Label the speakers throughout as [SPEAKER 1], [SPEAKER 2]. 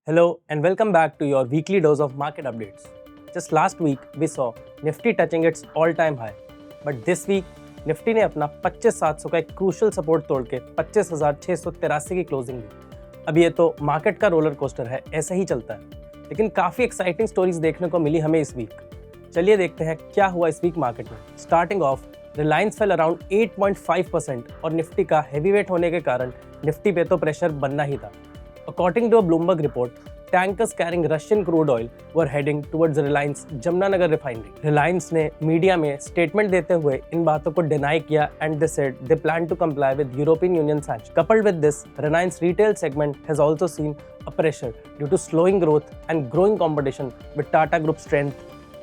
[SPEAKER 1] Hello and welcome back to your weekly dose of market updates. Just last week we saw Nifty touching its all-time high, but this week Nifty ने अपना 25,700 का एक crucial support तोड़ के 25,683 की closing दी। अब ये तो मार्केट का रोलर कोस्टर है, ऐसा ही चलता है, लेकिन काफ़ी एक्साइटिंग स्टोरीज देखने को मिली हमें इस वीक। चलिए देखते हैं क्या हुआ इस वीक मार्केट में। Starting of Reliance fail around 8.5% और निफ्टी का हैवी वेट होने के कारण निफ्टी पे तो प्रेशर बनना ही था। According to a Bloomberg report, tankers carrying Russian crude oil were heading towards Reliance Jamnagar refinery. Reliance ने मीडिया में स्टेटमेंट देते हुए इन बातों को डिनाई किया and they said they plan to comply with European Union sanctions. Coupled with this, Reliance retail segment has also seen a pressure due to slowing growth and growing competition with Tata Group strength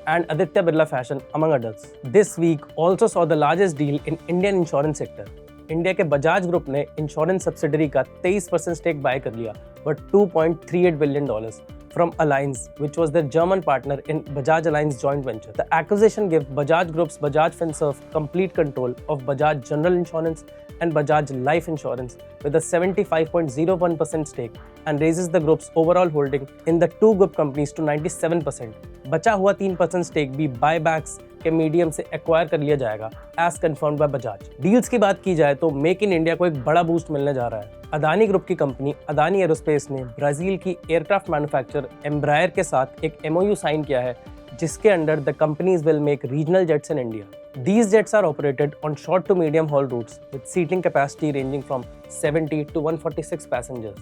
[SPEAKER 1] and Aditya Birla Fashion among others. This week also saw the largest deal in Indian insurance sector. India के Bajaj group ने insurance subsidiary का 23% stake bye कर लिया but $2.38 billion from Allianz, which was their German partner in Bajaj Allianz joint venture. The acquisition gave Bajaj Group's Bajaj Finserv complete control of Bajaj General Insurance and Bajaj Life Insurance with a 75.01% stake and raises the group's overall holding in the two group companies to 97%. बचा हुआ 3% stake भी buybacks के medium से acquire कर लिया जाएगा as confirmed by Bajaj. Deals की बात की जाए तो मेक इन इंडिया को एक बड़ा बूस्ट मिलने जा रहा है। अदानी ग्रुप की कंपनी अदानी एरोस्पेस ने ब्राजील की एयरक्राफ्ट मैन्युफैक्चरर एम्ब्रायर के साथ एक MOU साइन किया है जिसके under the companies will make regional jets in India. These jets are operated on short to medium haul routes with seating capacity ranging from 70 to 146 passengers.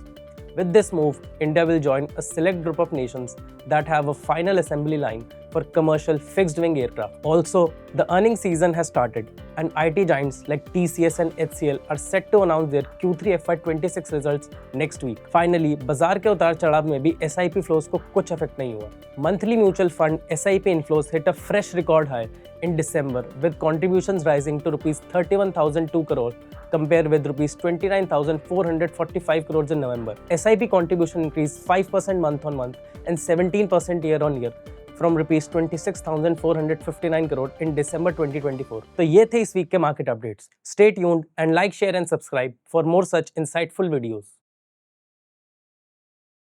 [SPEAKER 1] With this move, India will join a select group of nations that have a final assembly line for commercial fixed-wing aircraft. Also, the earnings season has started, and IT giants like TCS and HCL are set to announce their Q3 FY26 results next week. Finally, बाजार के उतार चढ़ाव में भी SIP flows को कुछ effect नहीं हुआ। Monthly mutual fund SIP inflows hit a fresh record high in December, with contributions rising to rupees 31,002 crore compared with rupees 29,445 crores in November. SIP contribution increased 5% month on month and 17% year on year from rupees 26,459 crore in December 2024. तो ये थे इस week के market updates. Stay tuned and like, share and subscribe for more such insightful videos.